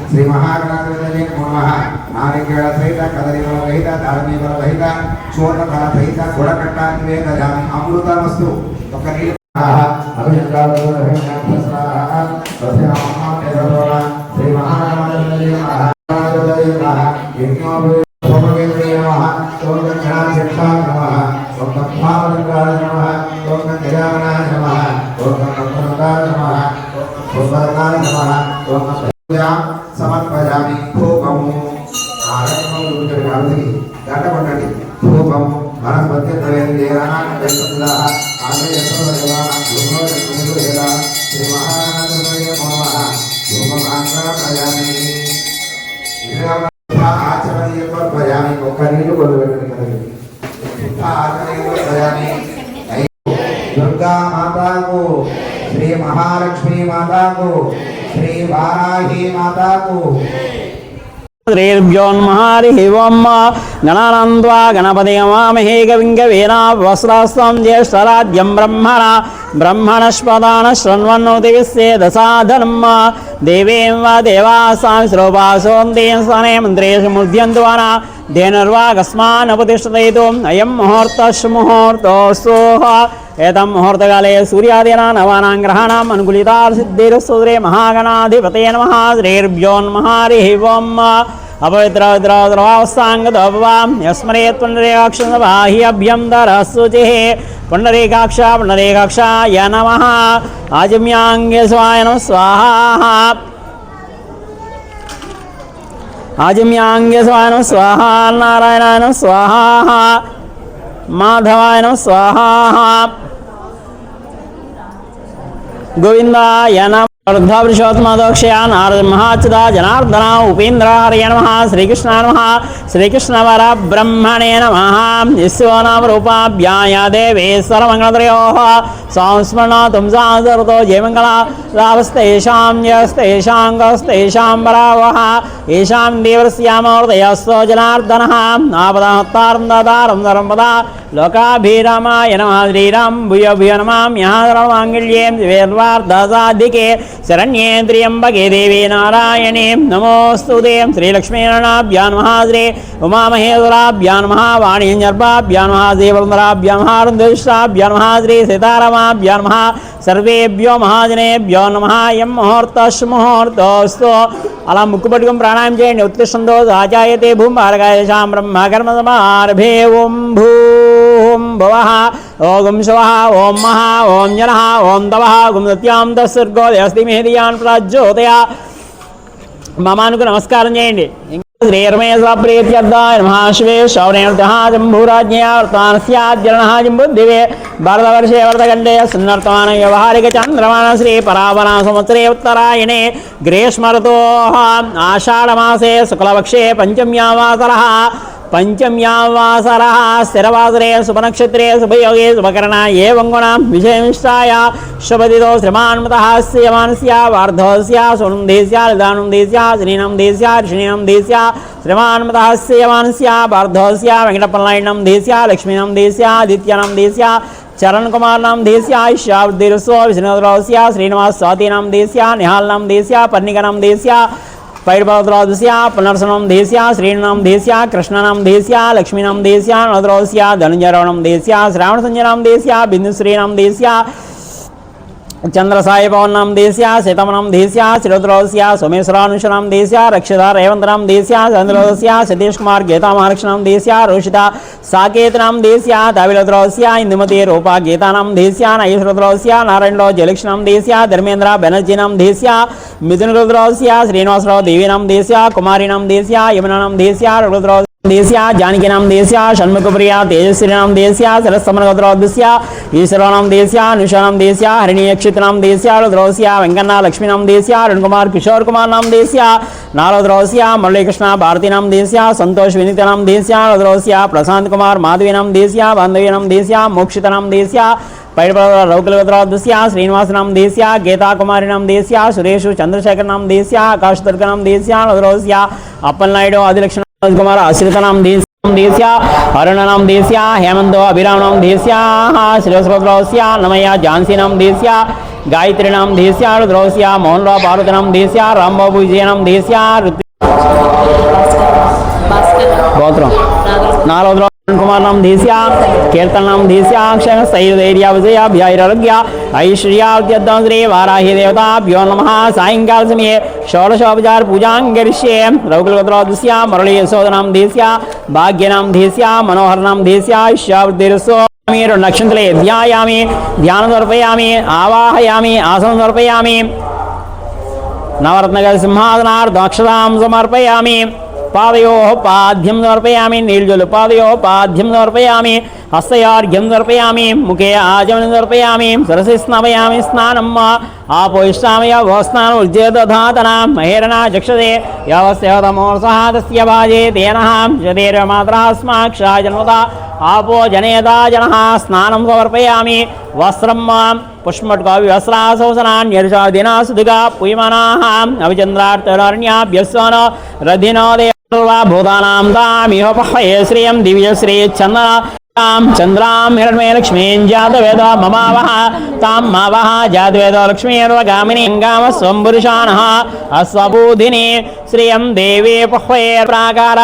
श्री महागणाधिपतये नमः। नारिकेल सहित कदलीफल रहित दाळमीफल रहित चूर्णफल सहित गुडकट्टा निवेदयामि। अमृतमस्तु श्री महागणाधिपतये समर्पयामि। धूपम् दाटपट्टि धूपम् वनस्पति श्री महागणाधिपतये नमः। आचरणीय बयानी दुर्गा माता को, श्री महालक्ष्मी माता को, श्री वाराही माता को। श्रीर्भ्यो नमः। हरिः ओम्। गणानान्त्वा गणपतिं वामहे कविं कवीनां वस्त्रास्तं ज्येष्ठराज्यं ब्रह्मणस्पदान शृण्वन्नोतिविश्वे दशाधनं देवीं वा देवासां श्रोपासोऽन्तीं स्थाने मन्त्रेषु मुद्यन्तु वना धेनुर्वागस्मानुपतिष्ठतेतुम् अयं मुहूर्तस्मुहूर्तोऽस्तु। एतं मुहूर्तकाले सूर्यादीनां नवानां ग्रहाणाम् अनुकूलितासिद्धिरस्तु। श्री महागणाधिपतये नमः। श्रीर्भ्यो नमः। हरिः ओम्। अपवित्रविद्रावस्ताङ्गतोपवां यस्मरेत् पुण्डरीकाक्षबाह्यभ्यन्तरशुचिः पुण्डरीकाक्षाय नमः। आजम्याङ्गेश्वाय नमः स्वाहा। आजम्याङ्गेश्वाय नमः स्वाहा। नारायणाय नमः स्वाहा। माधवाय नमः स्वाहा। गोविन्दाय नमः। वृषोत्तमदोक्षया नारद महाच्युता जनार्दन उपेन्द्र हरये नमः। श्रीकृष्णाय नमः। श्रीकृष्णवर ब्रह्मणे नमः। यस्यो नाम रूपाभ्याय देवे सर्वमङ्गलत्रयोः संस्मरणातुं संसर्तो जयमङ्गला लाभस्तेषां यस्तेषां परावः येषां देवस्यामूर्तयस्तो जनार्दनः आपदाहत्तारं दातारं धर्मपदा लोकाभिरामाय नमः। श्रीराम भूयो भूयो नमाम्यः। सर्वमाङ्गल्ये वेद्वार्धसाधिके शरण्ये त्र्यम्बके देवी नारायणे नमोस्तुते। श्रीलक्ष्मीनारायणाभ्यां नमः। श्री उमामहेश्वराभ्यां नमः। वाणीञ्जर्भाभ्यां नमः। श्रीवृन्दाभ्यां नमः। रुद्रश्राभ्यां नमः। श्री सीतारामाभ्यां नमः। सर्वेभ्यो महाजनेभ्यो नमः। यं मुहूर्तस्मुहूर्तोऽस्तु। अला मुक्कुपट्टिकं प्राणायामं చేయండి। उत्तिष्ठन्तो साचायते भूम्भारकायशां ब्रह्मकर्मसमारभे। ओं भूं भुवः ओं स्वः ओं महः ओं जनः ओं तवः ओं सत्यां तस्सर्गो देवस्ति मेधियान् प्रज्योतया ममानुకు నమస్కారం చేయండి। श्रीर्मेश्वरप्रीत्यर्थाय नमः। शिवे शौर्येणः जम्बूराज्ञया वृत्तानस्याज्जलनः जम्बुद्दिवे भारतवर्षे वर्तखण्डे सुन्नर्तमान व्यवहारिक चन्द्रमान श्री परावना संवत्सरे उत्तरायणे ग्रीष्मऋतोः आषाढमासे शुक्लपक्षे पंचम्यावासरः स्थिरवासरे शुभनक्षत्रे शुभयोगे शुभकरणा एवं गुणां विषयमिष्टाय शुभदितो श्रीमान्मतः स्यमानस्य वार्धवस्य सुनन्देस्य लदानुन्देस्य श्रीनन्देस्य ऋषिणीनन्देस्य श्रीमान्मतः स्यमानस्य वार्धवस्य वेङ्कटपल्लायनन्देस्य लक्ष्मीनन्देस्य आदित्यनन्देस्य चरण कुमार नाम देस्य आयुष्यावृद्धिरस्व विष्णुद्रवस्य श्रीनिवास स्वाति नाम देस्य निहाल नाम देस्य पर्णिका नाम देस्य पैरपद्रस्य पुनर्सनम देस्य श्रीनाम देस्य कृष्णनाम देस्य लक्ष्मीनाम देस्य नद्रवस्य धनुंजरवणम देस्य श्रावण संजनाम देस्य बिंदुश्री नाम देस्य चंद्र साई पवन नाम देस्य सीतमनाम देस्य श्रीरुद्रवस्य सोमेश्वरानुषनाम देस्य रक्षिता रेवंत नाम देस्य चंद्रवस्य सतीश कुमार गीता महालक्ष्मी नाम देस्य रोषिता साकेत नाम देस्य दाविलद्रवस्य इंदुमती रूपा गीता नाम देस्य नयेश्वरद्रवस्य नारायणराव जयलक्ष्मी नाम देस्य धर्मेंद्र बनर्जी नाम देस्य मिथुन रुद्रवस्य श्रीनिवासराव देवी नाम देस्य कुमारी नाम देस्य यमुना नाम देस्य रुद्रव देस्य जानकी नाम देस्य षण्मुखप्रिया तेजस्वी नाम देस्य सरसमनगोत्रोद्भस्य ईश्वर नाम देस्य अनुषा नाम देस्य हरिणीयक्षित नाम देस्य रुद्रवस्य वेंकन्ना लक्ष्मी नाम देस्य अरुण कुमार किशोर कुमार नाम देस्य नारद्रवस्य मुरलीकृष्ण भारती नाम देस्य संतोष विनीत नाम देस्य रुद्रवस्य प्रशांत कुमार माधवी नाम देस्य बांधवी नाम देस्य मोक्षित नाम देस्य रौकलद्रवस्य श्रीनिवास नाम देस्य गीता कुमारी नाम देस्य सुरेशु चंद्रशेखर नाम देस्य आकाश दुर्ग नाम देस्य रुद्रवस्य अप्पल नायडू आदिलक्ष्मी कुमार आश्रित नाम देस्य अरुण नाम देस्य हेमंतो अभिराम नाम देस्य श्रीवस्वस्य नमया झांसी नाम देस्य गायत्रीनाम देस्या रुद्रस्या मोहनराव पार्वतीनाम देस्या रामबाबू विजयनाम देस्या गौत्रम नालोद्र कुमार नाम देस्या कीर्तन नाम देस्या क्षण स्थैर्य विजय भैरज्ञ ऐश्वर्याद्यश्री वाराही देवताभ्यो नमः सायंकाल समय षोडशोपचार पूजां करिष्ये रघुकुलगोत्रोद्यस्य मुरली यशोदनाम देस्या भाग्यनाम देस्या मनोहरनाम देस्या ईश्वरदेरसो మీరు నక్షత్రే ధ్యాయామి ధ్యానం సమర్పయామి ఆవాహయామి ఆసనం సమర్పయామి నవరత్నగ సింహాసనార్ధక్షతాం సమర్పయామి పాదయోః పాద్యం సమర్పయామి నీళ్జలు పాదయోః పాద్యం సమర్పయామి హస్తయార్ఘ్యం సమర్పయామి ముఖే ఆచమనం సమర్పయామి సరసి స్నాపయామి స్నానం ఆపోయిష్టామయ భోస్నానం ఉజ్జేదధాతన మహేరణ చక్షతే యవస్యతమోర్సహ తస్య భాజే తేనః జదేర్మాత్రస్మాక్షా జన్మత आपो जनेदा जनः स्नानं समर्पयामि वस्त्रं पुष्पट्कावि वस्त्रासोसनान्यर्षादिना सुधिगा पुयमानाः अभिचन्द्रार्तरण्याभ्यस्वन रधिनो देवा भूतानां तामिह पह्ये श्रियं दिव्यश्रीच्छन्दना चंद्रां हिरण्मय लक्ष्मीं जातवेद ममावह तां मावह जातवेद लक्ष्मीर्वगामिनी गाम स्वंपुरुषाणः अस्वबूधिनी श्रियं देवी पह्वे प्राकार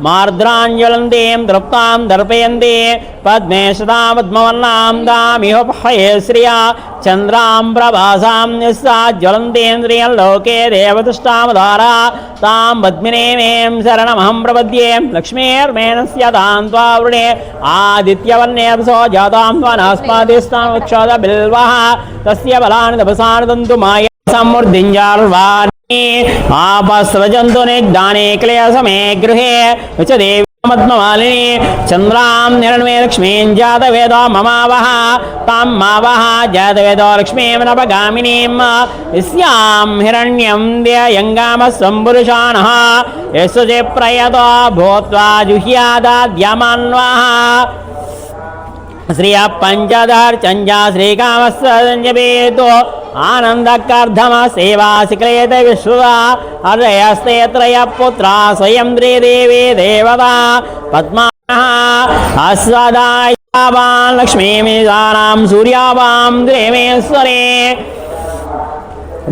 मार्द्राञ्जलन्तीं तृप्तां दर्पयन्ति पद्मे सदा पद्मवर्णां दामिह पह्ये श्रिया चंद्रां प्रभासां ज्वलन्तीन्द्रियं लोके देवतुष्टामधारा तां पद्मिनीं शरणमहं प्रपद्ये लक्ष्मीर्मेनस्य तां त्वावृणे आदित्यवर्णेऽप्सो जातां वनस्पतिस्तां बिल्वः तस्य बलानि तपसानि तन्तु माया समृद्धिञ्जार्वाणि आपस्रजन्तु निग्दाने क्लेशमे गृहे च देवी पद्ममालिनी चंद्रां हिरण्मय लक्ष्मीं जातवेद ममावह तां मावह जातवेद लक्ष्मीं नवगामिनीं यस्यां हिरण्यं द्ययङ्गाम सम्पुरुषाणः यस्य प्रयतो भूत्वा जुह्यादाद्यमान्वः श्रिय पंचदर्चंजा श्रीकामस्वेतो आनंदकर्धम सेवा शिक्लेत विश्वा अर्यस्ते त्रय पुत्रा स्वयं देवी देवता पद्मा अस्वदायावान् लक्ष्मीमिदानां सूर्यावां देवेश्वरे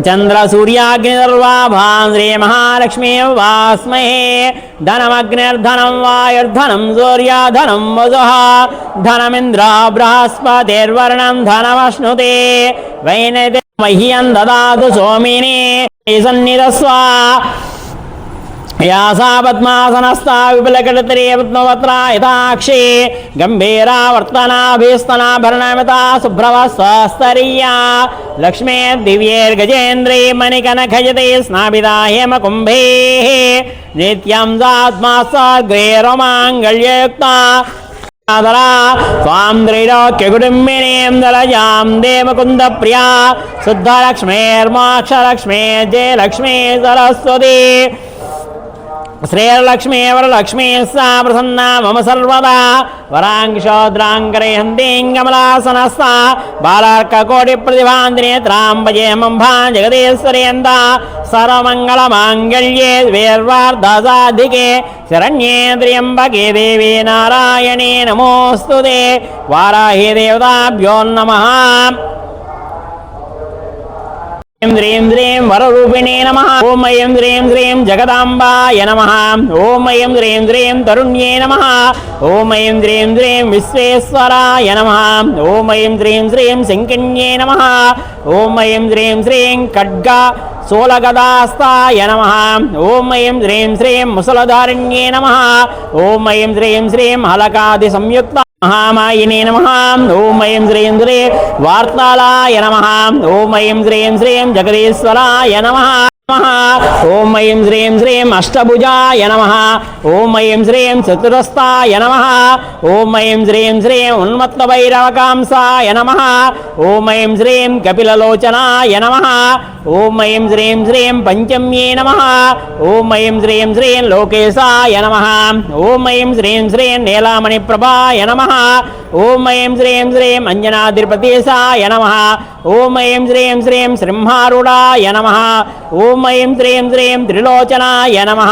चंद्र सूर्याग्निर्वाभां श्री महालक्ष्मी वास्महे धनमग्निर्धनं वायुर्धनं सूर्याधनं वसुः धनमिन्द्र बृहस्पतिर्वर्णं धनमश्नुते वैनते मह्यं ददातु सोमिने सन्निधस्व यासा पद्मासनस्था विपुलकटतरे पद्मवत्रा यथाक्षी गम्भीरावर्तनाभिस्तनाभरणमिता शुभ्रवस्वस्तरीया लक्ष्मी दिव्यैर्गजेन्द्रे मणिकनखयते स्नापिता हेमकुम्भैः नित्यं सात्मास्ताग्रे रोमाङ्गल्ययुक्ता स्वां त्रैलोक्यकुटुम्बिनीं दलजां देवकुन्दप्रिया शुद्धलक्ष्मीर्मोक्षलक्ष्मी जयलक्ष्मी सरस्वती श्रीलक्ष्मी वरलक्ष्मी सा प्रसन्ना मम सर्वदा वराङ्क्षोद्राङ्करहन्तीं कमलासनस्था बालार्ककोटिप्रतिभान्त्रिनेत्रां भजे मम्भां जगदीश्वरेन्दा सर्वमङ्गलमाङ्गल्ये वीर्वार्धसाधिके शरण्ये त्र्यम्बके देवी नारायणे नमोऽस्तुते वाराही देवताभ्यो नमः ह्रीं ह्रीं वररूपिणे नमः ॐ ऐं ह्रीं ह्रीं जगदाम्बाय नमः ॐ ऐं ह्रीं ह्रीं तरुण्ये नमः ॐ ऐं ह्रीं ह्रीं विश्वेश्वराय नमः ॐ ऐं ह्रीं ह्रीं शङ्किन्ये नमः ॐ ऐं ह्रीं ह्रीं खड्गा सोलगदास्ताय नमः ॐ ऐं ह्रीं ह्रीं मुसलधारिण्ये नमः ॐ ऐं ह्रीं ह्रीं हलकादिसंयुक्ता महामायिने नमः ॐ ऐं ह्रीं ह्रीं वार्तालाय नमः ॐ ऐं ह्रीं ह्रीं जगदीश्वराय नमः ॐ ऐं ह्रीं ह्रीं अष्टभुजाय नमः ॐ ऐं ह्रीं चतुरस्ताय नमः ॐ ऐं ह्रीं ह्रीं उन्मत्तभैरवकांसाय नमः ॐ ऐं ह्रीं कपिललोचनाय नमः ॐ ऐं ह्रीं ह्रीं पञ्चम्ये नमः ॐ ऐं ह्रीं ह्रीं लोकेशाय नमः ॐ ऐं ह्रीं ह्रीं नीलामणिप्रभाय नमः ॐ ऐं ह्रीं ह्रीं अञ्जनाद्रिपतीशाय नमः ॐ ऐं ह्रीं ह्रीं सिंहारूढाय नमः ॐ ऐं ह्रीं ह्रीं त्रिलोचनाय नमः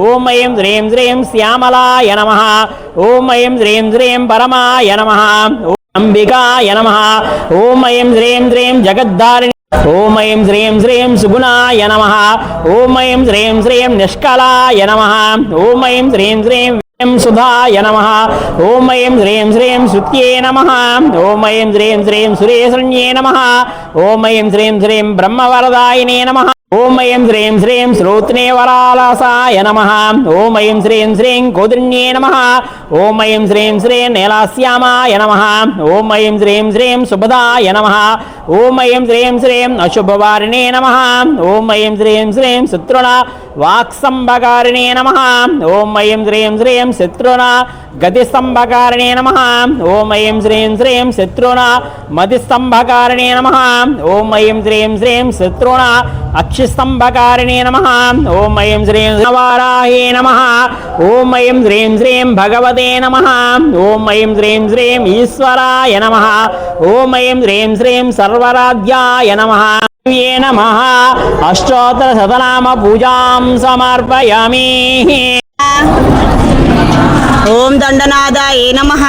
ॐ ऐं ह्रीं ह्रीं श्यामलाय नमः ॐ ऐं ह्रीं ह्रीं परमाय नमः। అంబికాయ నమః. ఓం ఐం హ్రీం శ్రీం జగద్ధారిణి. ఓం ఐం హ్రీం శ్రీం సుగుణాయ నమః. ఓం ఐం హ్రీం శ్రీం నిష్కలాయ నమః. ఓం ఐం హ్రీం శ్రీం సుధాయ నమః. ఓం ఐం హ్రీం శ్రీం శృత్యే నమః. ఓం ఐం హ్రీం శ్రీం సురేశరణ్యే నమః. ఓం ఐం హ్రీం శ్రీం బ్రహ్మవరదాయినే నమః. ఓం ఐం హ్రీం శ్రీం శ్రోత్నే వరాలసాయ నమః. ఓం ఐం హ్రీం శ్రీం కోదిన్యే నమః. ఓం ఐం హ్రీం శ్రీం నీలాస్యామాయ నమః. ఓం ఐం హ్రీం శ్రీం సుభదాయ నమః. ఓం ఐం హ్రీం శ్రీం అశుభవారిణే నమః. ఓం ఐం హ్రీం శ్రీం శత్రుణ వాక్సంభకారిణే నమః. ఓం ఐం హ్రీం శ్రీం శత్రుణ గతిస్తంభకారిణే నమః. ఓం ఐం హ్రీం శ్రీం శత్రుణ మతిస్తంభకారిణే నమః. ఓం ఐం హ్రీం శ్రీం శత్రుణ అక్షిస్తంభకారిణే నమః. ఓం ఐం శ్రీం వారాహే నమః. ఓం ఐం హ్రీం శ్రీం భగవతే నమః. ఓం ఐం హ్రీం శ్రీం ఈశ్వరాయ నమః. ఓం ఐం హ్రీం శ్రీం సర్వరాధ్యాయ నమః. నమః. అష్టోత్తర శతనామ పూజాం సమర్పయామి. ఓం దండనాదాయ నమః.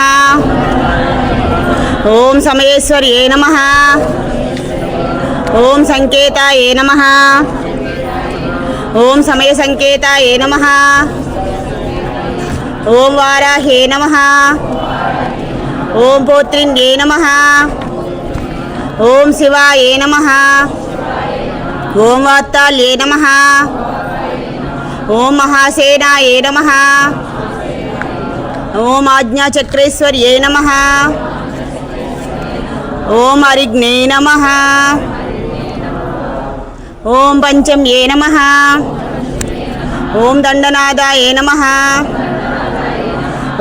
ఓం సమయేశ్వర్యే నమః. ఓం సంకేతాయ నమః. ఓం సమయ సంకేతాయ నమః. ఓం వారాహే నమః. ఓం పోత్రిణ్యే నమః. ఓం శివాయ నమః. ఓం వాత్తాల్యే నమః. ఓం మహాసేనాయ నమః. ఓం ఆజ్ఞాచక్రేశ్వర్యే నమః. ఓం అరిగ్నే నమః. ఓం పంచమ్యే నమః. ఓం దండనాదాయ నమః.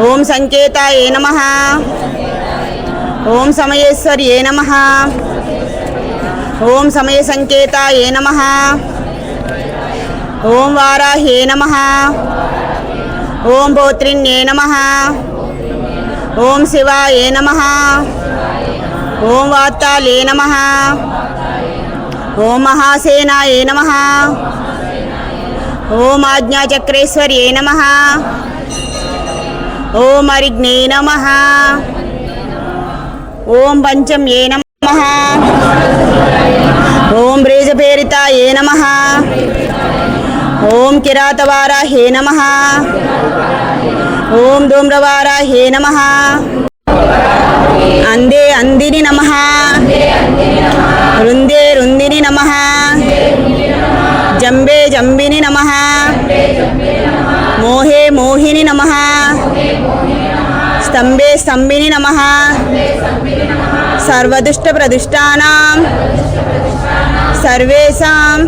ఓం సంకేతాయ నమః. ఓం సమయేశ్వర్యే నమః. ఓం సమయ సంకేతాయ నమః. ఓం వారాహే నమః. ఓం పోత్రిణ్యే నమః. ఓం శివాయ నమః. ఓం వాత్తాలే నమః. ఓం మహాసేనాయ నమః. ఓం ఆజ్ఞాచక్రేశ్వర్యే నమః. ఓం అరిగ్నే నమః. ఓం పంచమ్యే నమః. ఓం బ్రేజపేరితాయే నమః. ఓం కిరాతవారాహే నమః. ఓం ధూమ్రవారాహే నమః. అందే అందిని నమః. రుందే రుందిని నమః. జంబే జంబిని నమః. మోహే మోహిని నమః. స్తంభే స్తంభిని నమః. సర్వదుష్ట ప్రదుష్టానాం సర్వేషాం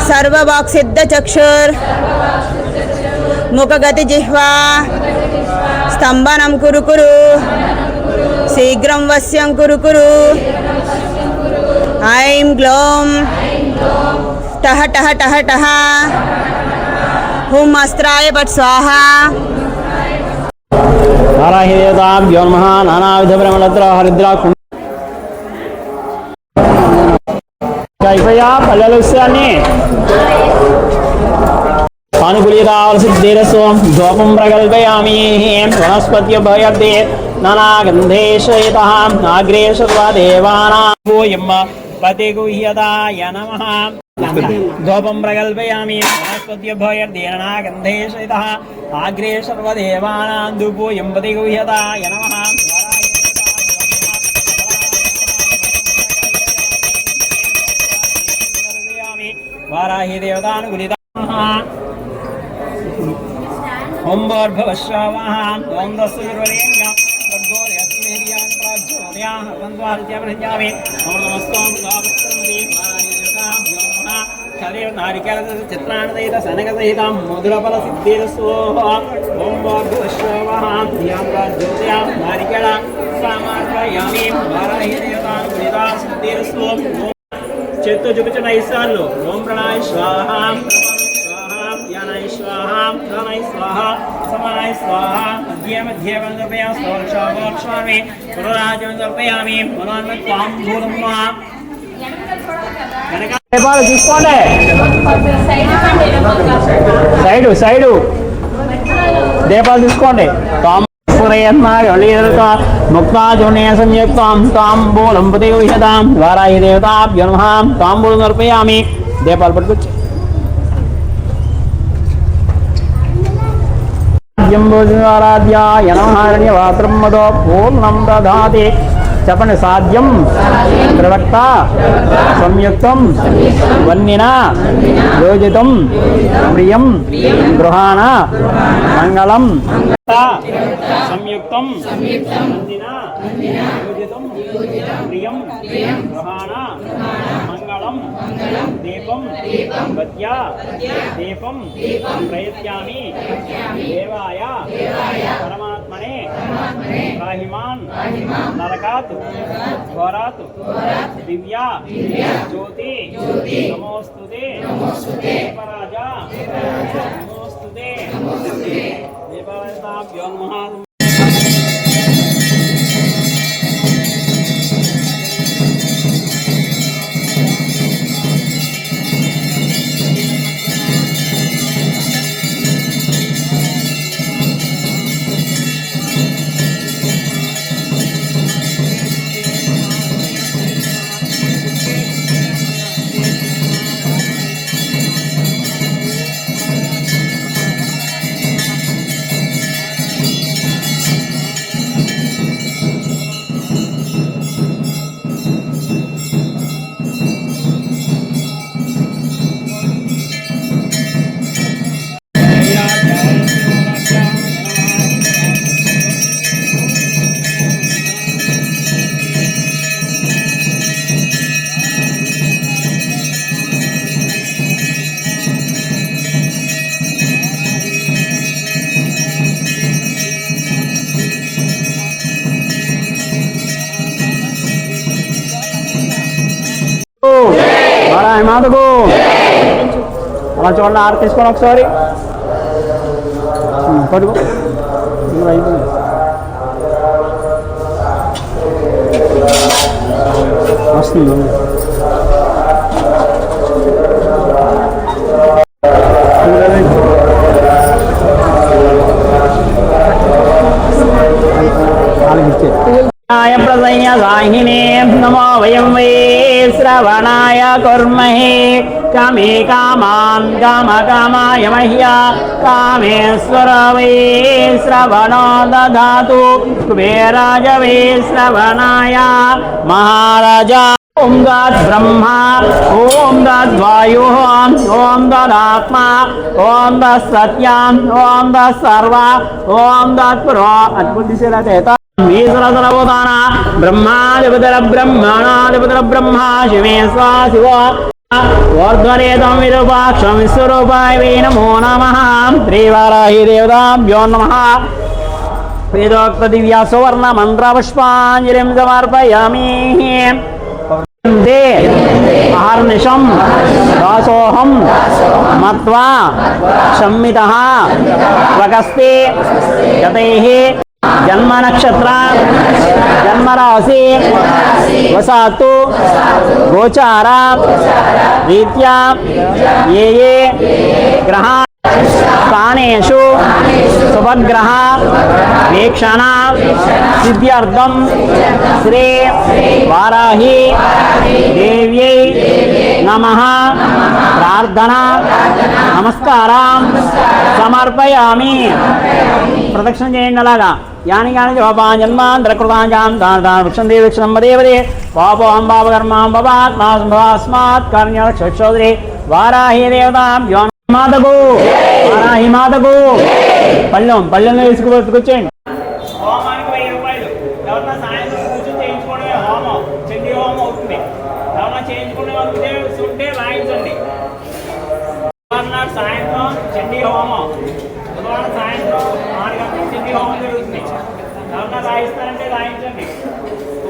సర్వవాక్సిద్ధ చక్షుర్ ముఖగతి జిహ్వా స్తంభనం కురు కురు శీఘ్రం వశ్యం కురు కురు. ఐం గ్లోం టహ టహ టహ టహ. హుం అస్త్రాయ పట్ స్వాహ. వారాహి దేవతాభ్యో నమః. నానావిధ బ్రహ్మణత్ర హరిద్రాక్ష అయిపోయా పల్లెలు విషయాన్ని అనుకూలితావసిద్ధిరస్వ ధూపం ప్రకల్పయామి. వనస్పత్యుభయర్దే నానాగంధేశయతః అగ్రే సర్వ దేవానాం పతిగుహ్యతాయ నమః. ధూపం ప్రకల్పయామి. వనస్పత్యుభయర్దే నానాగంధేశయతః అగ్రే సర్వ దేవానాం ధూపోయం పతిగుహ్యతాయ నమః. వారాహి దేవతానుకూలిత. ఓం భర్భవశ్రవః. ఓం దస్సుర్వరేణ్య భర్గో యస్మేర్యాన్ ప్రాజ్యోదయాః వంద్వార్త్యప్రజ్ఞామి. అమృతమస్తోం గావస్తంది. వారాహి దేవతాభ్యో నమః. కరేవ నారికేల చిత్రాణదయిత సనగదయితాం మధురఫల సిద్ధిరస్వోః. ఓం భర్భవశ్రవః. ధ్యాం ప్రాజ్యోదయాః నారికేల సమర్పయామి. వారాహి దేవతానుకూలిత సిద్ధిరస్వోః. చేత్తో చూపించండి 5 సార్లు. ఓం ప్రణాయ స్వాహ. ధ్యానాయ స్వాహ. ధానాయ స్వాహ. సమానాయ స్వాహ. మధ్య మధ్య వందర్పయామి. స్తోక్షామి పునరాజం దర్పయామి. పునర్మత్వాం భూర్మ. దీపాలు తీసుకోండి. సైడు దీపాలు తీసుకోండి. मुक्ता चूर्णे संयुक्तां ताम्बूलं प्रतिगृह्यतां वाराहि देवताभ्यो नमः ताम्बूलं समर्पयामि दीपाలు పట్టుకొచ్చి आराध्याय नमः हिरण्यवात्रं मदो पूर्णं दधाति చెప్పండి సాధ్యం ప్రవక్త సంయుక్తం వన్నిన యోజితం ప్రియం గృహాణ మంగళం సంయుక్తం వన్నిన యోజితం ప్రియం గృహాణ మంగళం దీపం గత్యా దీపం ప్రయత్యామి దేవాయ పరమాత్మనే రాహిమాన్ నరకాత్ ఘోరాత్ దివ్యా జ్యోతి నమోస్తుతే దేవరాజా నమోస్తుతే దేవరాజాభ్యో నమః మాతకు అలా చూడండి ఆరు తీసుకొని ఒకసారి పడుకో అయిపోయింది వస్తుంది प्रसन्न साहिने नमो वयं वै श्रवणाय कुर्महे कामे कामान् कामकामाय मह्या कामेश्वर वै श्रवणो ददातु कुबेराज वै श्रवणाय महाराजा ओम दत् ब्रह्मा ओम दत् वायु ओम ददात्मा ओम दत् सत्यम ओम दत् सर्व ओम दत् पुरो अद्भुत दिशेला देता मीसरसरवोदान ब्रह्मादिपतर ब्रह्मणादिपतर ब्रह्मा शिवे स्वा शिव वर्धनेदं विरूपाक्षं विश्वरूपाय वै नमो नमः श्रीवाराहि देवताभ्यो नमः वेदोक्त दिव्या सुवर्ण मंत्र पुष्पाञ्जलिं समर्पयामि अहर्निशं दासोऽहं मत्वा सम्मितः स्वगस्ते गतैः जन्म नक्षत्र जन्म राशि वसातु गोचार रीत्या ये ये ग्रह स्थानेषु शुभग्रह वीक्षण सिद्ध्यर्थं श्री वाराहि देव्यै नमः प्रार्थना नमस्कारां समर्पयामि प्रदक्षिण చేయండి అలాగా यानि यानि जपान् जन्मान्तरकृताञ्जां दान वृक्षन्ते वृक्षं वदेवदे पापोऽहं पापकर्मां भवात्मास्मात् कर्ण्यक्षोदरे वाराहि देवताभ्यो मातको वाराहि मातको పళ్ళెంలో తీసుకొచ్చేయండి హోమానికి 1000 రూపాయలు ఎవరన్నా సాయంత్రం కూర్చొని చేయించుకోవడమే హోమం చండీ హోమం అవుతుంది ఎవరన్నా చేయించుకునే ఉంటే రాయించండి సాయంత్రం చండీ హోమం సాయంత్రం 6 గంటలకు చండీ హోమం జరుగుతుంది ఎవరన్నా రాయిస్తారంటే రాయించండి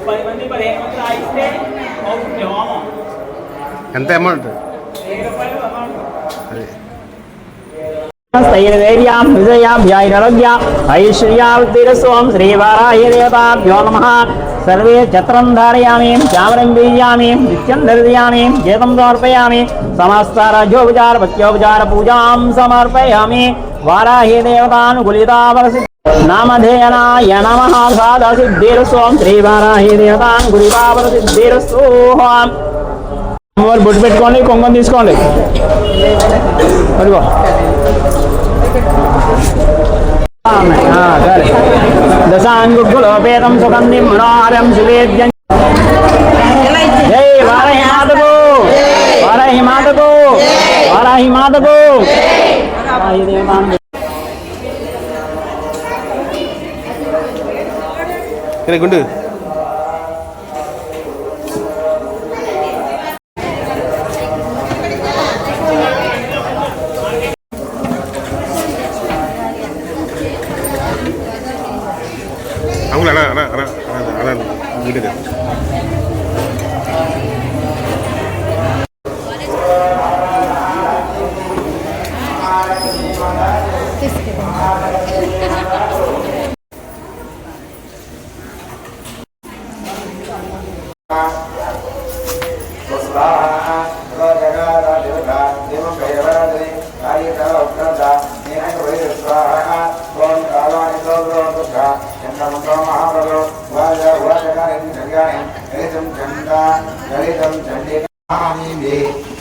10 మంది 15 మంది రాయిస్తే అవుతుంది హోమం ఎంత అమౌంట్ 1000 రూపాయలు అమౌంట్ स्थैर्यं विजयाभ्यायरज्ञ ऐश्वर्यावतीरस्वं श्रीवाराहि देवताभ्यो नमः सर्वे छत्रं धारयामि चामरं बीजामि नित्यं दर्शयामि जेतं समर्पयामि समस्तराज्योपचार भक्त्योपचार पूजां समर्पयामि वाराहि देवतानुकूलितावरसि నామధేయనాయ నమః సాధ సిద్ధిరస్వం శ్రీవారాహి దేవతాం గుడిపాపద సిద్ధిరస్సు. బొట్టు పెట్టుకోండి, కొంగం తీసుకోండి. అదిగో దశాంగులోపేతం సుగంధిం మనోహరం సువేద్యం. జై వారాహి మాతకు, వారాహి మాతకు, వారాహి మాతకు. గుండు అవును అలా అలా అలా అలా వీడియో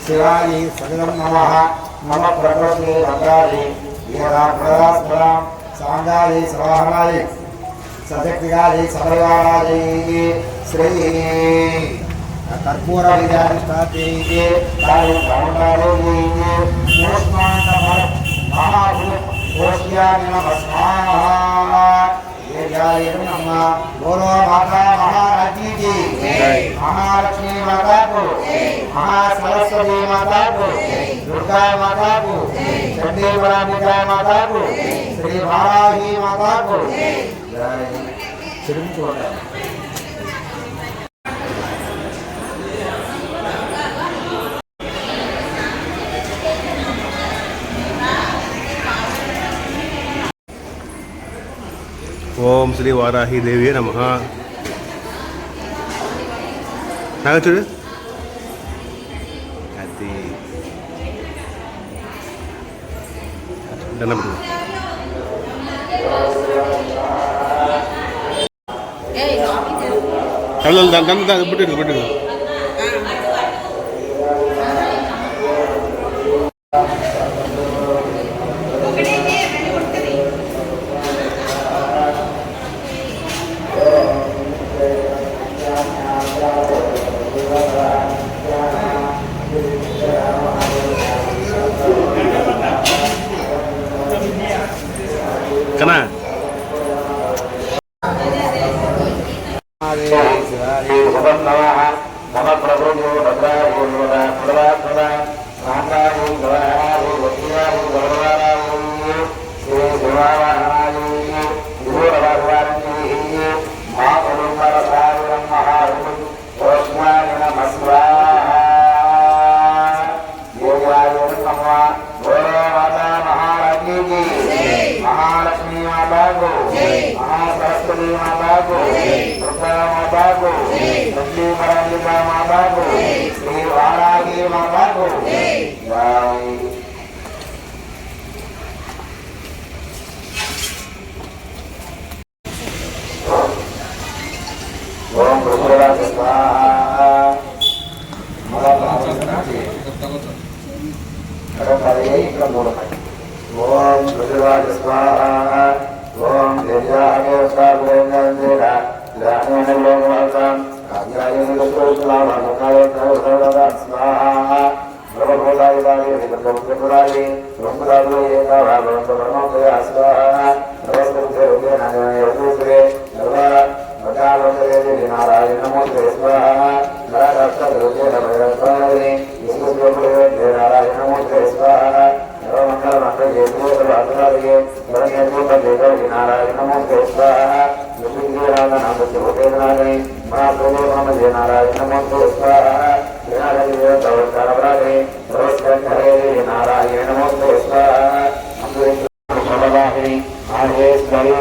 శివాని సగం నమః మమ ప్రకృతి రంగాలి సాంగాలి స్వాహాలి సశక్తిగాలి సదైవారాలి శ్రీ కర్పూర విద్యాధిష్టాతి కాళీ కామకాలి बोलो माता महाराजी की, महालक्ष्मी माता को, महासरस्वती माता को, दुर्गा माता को, चंडी बरानिका माता को, श्री वाराही माता को जय। ఓం శ్రీ వారాహి దేవి నమః. చూడు అది దండం పెట్టు పెట్టు. కనా महालक्ष्मी माता को, महासरस्वती माता को, दुर्गा माता को, चंडी बरानिका माता को, श्री वाराही माता को जय। ओम भूर्भुवः स्वाहा। ओम भूर्भुवः स्वाहा। ओम देव्याय स्वाहा स्वाहा। नारायण नमोस्तुते स्वाहा। नारायण नमोस्तुते स्वाहा। नारायण नमोस्तुते स्वाहा। नारायण नमोस्तुते स्वाहा। नारायण नमोस्तुते स्वाहा। महेश्वरी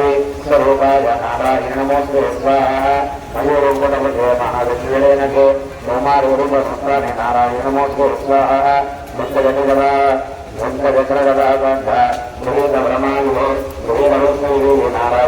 स्वरूपाय नारायण नमोस्तुते स्वाहा। मयूरूपटपटे महालक्ष्मीणके सोमारूपसंस्थाने नारायण नमोस्तुते स्वाहा। भक्तजनगदा भक्तजनगदा ब्रह्मायुः नारायण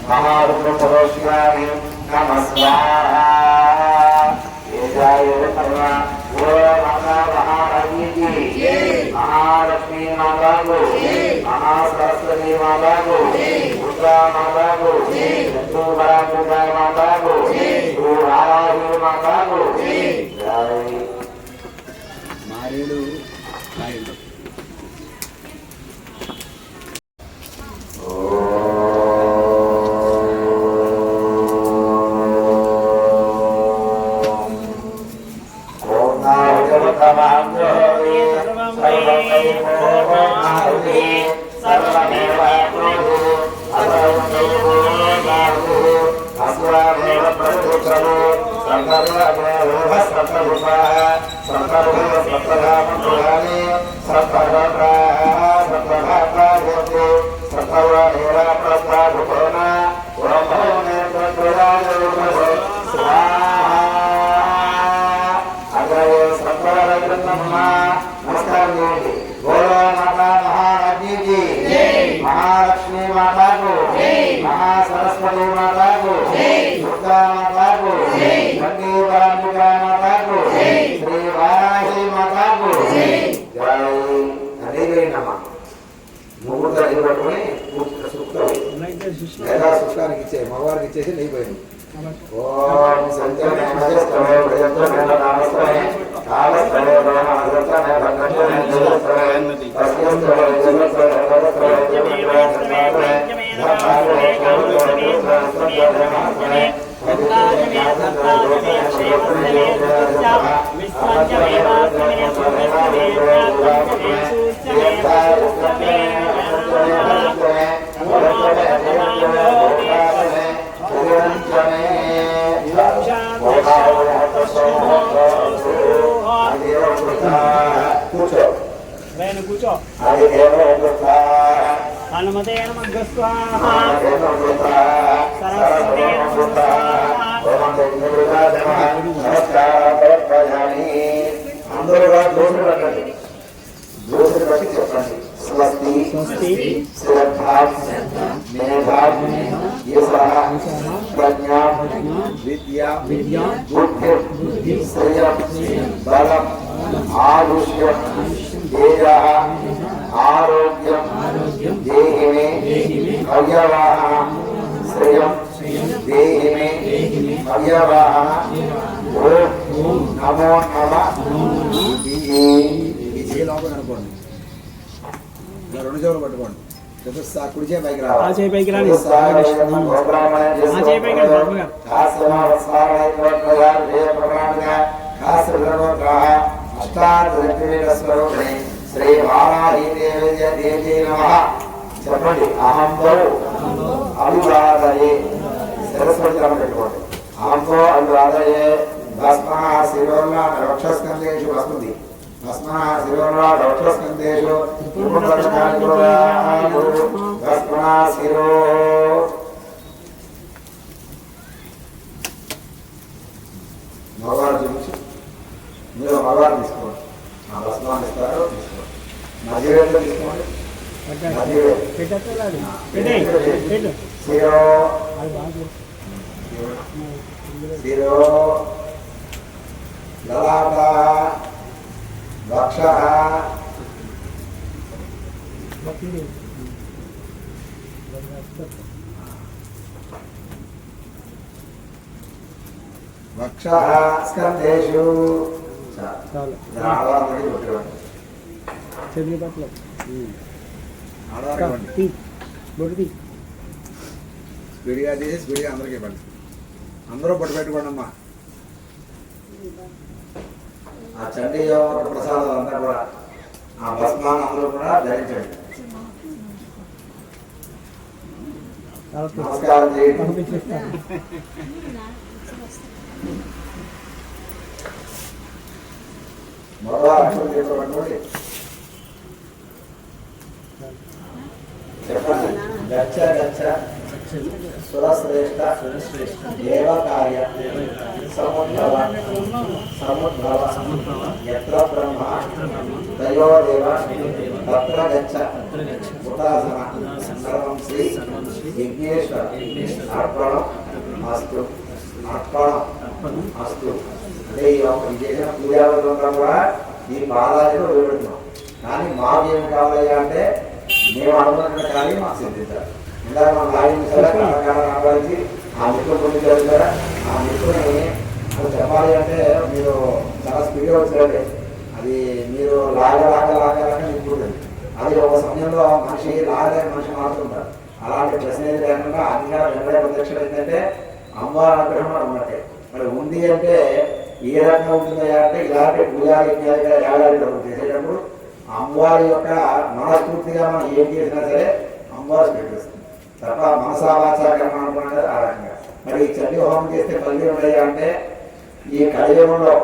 महारुद्रपुरोष्यामि नमः स्वाहा एजाय सर्व ओ माता महारानी की महालक्ष्मी माता को महासरस्वती माता को दुर्गा माता को चंदू बरामुद्रा माता को वाराही माता को जय మారేడు కాయలు महालक्ष्मी माता को महासरस्वती माता को दुर्गा माता को चंडी बरामुद्रा माता को श्री वाराही माता को जय हरे नमः मुहूर्त पట్టుకొని లేదా సుఖానికి ఇచ్చే మగవారికి ఇచ్చేసి లేయిపోయింది ఓం సంజనే నమస్తే ప్రయత్నమే నమస్తే కాలస్తమే నమస్తే భగవంతనే నమస్తే తస్యస్తమే జగత్సే కూర్చో హనుమతే నమః స్వాహా సరస్వతే నమః అందరూ దోషులు బట్టి చెప్పండి స్వస్తి శ్రద్ధా మేధా యశః ప్రజ్ఞా విద్యా బుద్ధి శ్రేయం బలం ఆయుష్యం తేజః ఆరోగ్యం దేహిమే అవ్యవాహ శ్రేయం దేహిమే అవ్యవాహ ఓం నమో నమః ఈ చేయి లోపల అనుకోండి ఇలా రెండు చెవులు పట్టుకోండి చతుస్సా కుడి చేయి పైకి రావాలి ఆ చేయి పైకి రాని ఆ చేయి పైకి రాని శ్రీ వారాహి దేవి నమః చెప్పండి అహంతో అభివాదయే సరస్వతి రమ పెట్టుకోండి అహంతో అభివాదయే భస్మః శిరోర్ణ వక్షస్కంధేషు వస్తుంది భస్మః శిరోర్ణ వక్షస్కంధేషు భస్మః శిరో మగవారు చూపించు మీరు మగవారు తీసుకోండి ఆ భస్మాన్ని ఇస్తారు తీసుకోండి మధ్యవేళ్ళు తీసుకోండి శిరో శిరో లలాట వక్ష వక్ష స్కంధేషు స్పీడ్గా తీసి స్పీడ్గా అందరికీ ఇవ్వండి అందరూ పట్టు పెట్టుకోండి అమ్మా ఆ చండీ ప్రసాదాలు అంతా కూడా ఆ భస్మాన్ని అందరూ కూడా ధరించండి నమస్కారం చేయండి మరో అక్షరం చేసుకోండి చెప్పండి గచ్చ గచ్చ సురశ్రేష్ఠ దేవకార్య సముద్భవ యత్ర బ్రహ్మ దయోదేవ తత్ర గచ్చ ఉపాసన సర్వం శ్రీ విఘ్నేశ్వర అర్పణం అస్తు అర్పణం అస్తు. అంటే ఈ చేసిన పూజాలంతా కూడా ఈ పాదాలను వదిలిపెడుతున్నాం. కానీ మాకు ఏం కావాలి అంటే మేము అనుకున్న కానీ మాకు సిద్ధించాలి. ఇందాక మనం లాగించి ఆ మిత్రులు పొంది జరుగుతారా ఆ మిత్రుని అది చెప్పాలి అంటే మీరు చాలా స్పీడ్గా వచ్చారండి. అది మీరు లాగా నింపుతుంది. అది ఒక సమయంలో మనిషి లాగే మనిషి మారుతుంటారు. అలాంటి ప్రశ్న ఏది లేకుండా అధికారం ఎప్పుడైనా ప్రత్యక్షం ఏంటంటే అమ్మవారి అనుగ్రహం అని ఉన్నట్టే. మరి ఉంది అంటే ఏ రకంగా ఉంటుందా అంటే ఇలాంటి పూజాలు ఏడాది చేసేటప్పుడు అమ్మవారి యొక్క మనస్ఫూర్తిగా మనం ఏం చేసినా సరే అమ్మవారు స్వీకరిస్తుంది తప్ప మనసావాచాకరణ అనుకున్నది ఆ రకంగా. మరి ఈ చండీ హోమం చేస్తే ఫలితం ఉన్నాయా అంటే ఈ కలియుగంలో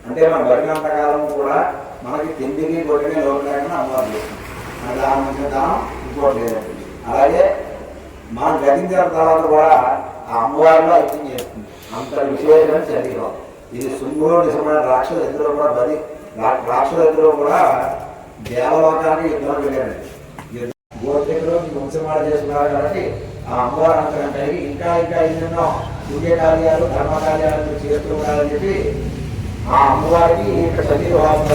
అంటే మన బతికినంత కాలం కూడా మనకి తిండికి కొట్టినే లోపల లేకుండా అమ్మవారు చేస్తుంది. మన దాని దానం ఇంకోటి లేదండి. అలాగే మనం గతించిన తర్వాత కూడా ఆ అమ్మవారిలో యజ్ఞం చేస్తుంది. అంత విశేషమైన శరీరం ఇది. శుంభుడు నిజమైన రాక్షసుల ఎదురు కూడా రాక్షసుల ఎదురు కూడా దేవలోకానికి యుద్ధం వెళ్ళాడు. గోత్రికులు వంశమాడ చేసుకున్నారు కాబట్టి ఆ అమ్మవారి అంతరం కలిగి ఇంకా ఎన్నెన్నో పుణ్య కార్యాలు ధర్మ కార్యాలు చేస్తూ ఉండాలని చెప్పి ఆ అమ్మవారికి ఇక్కడ శరీర వాసన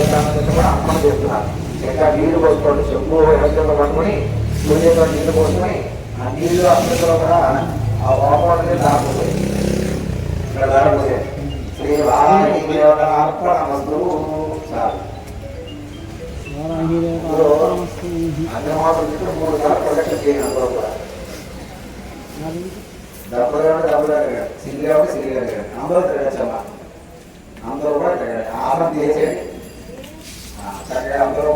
కూడా అమ్మని చేస్తున్నారు. ఇంకా నీళ్లు పోసుకోండి. శంభు హస్తంలో పట్టుకుని సూర్యంలో నీళ్లు పోసుకొని ఆ నీళ్లు అమృతంలో కూడా ఆ వామోడే దాపుతాయి. ఇక్కడ దారిపోతే శ్రీ వారాహి దేవతార్పణమస్తు సార్ అన్నమాత్రం చెప్పి 3 సార్లు ప్రొడక్షన్ చేయండి. అందరూ కూడా డబ్బులు సిరిగా అందరూ తిరగచ్చమ్మా. అందరూ కూడా ఆహారం చేసేది చక్కగా అందరూ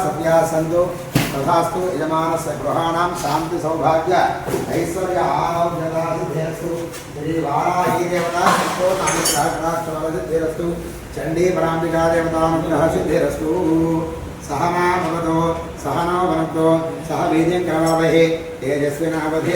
సత్యా సంతు తథాస్తు యజమానస్య గృహాణం శాంతి సౌభాగ్య ఐశ్వర్య ఆరోగ్యదాసిద్ధేరస్తు. శ్రీ వారాహి దేవతా సంతోషాక్షరస్తు. చండీ పరాంబికా దేవతానుగ్రహ సిద్ధిరస్తు. సహనా భవతో సహనో భవతో సహ వీర్యం కరవావహే తేజస్వినావధి.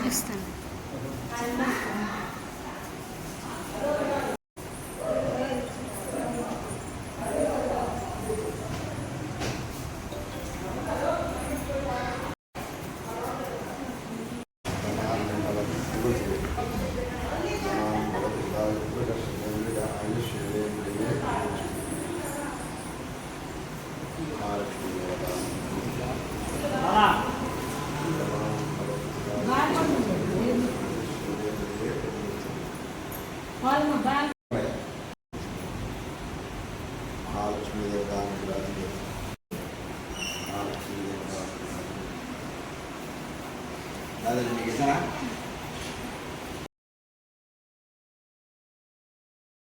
ఇస్తాను. మహాలక్ష్మీ దేవత మహాలక్ష్మీ దేవత దాదాపు మీకు ఇస్తారా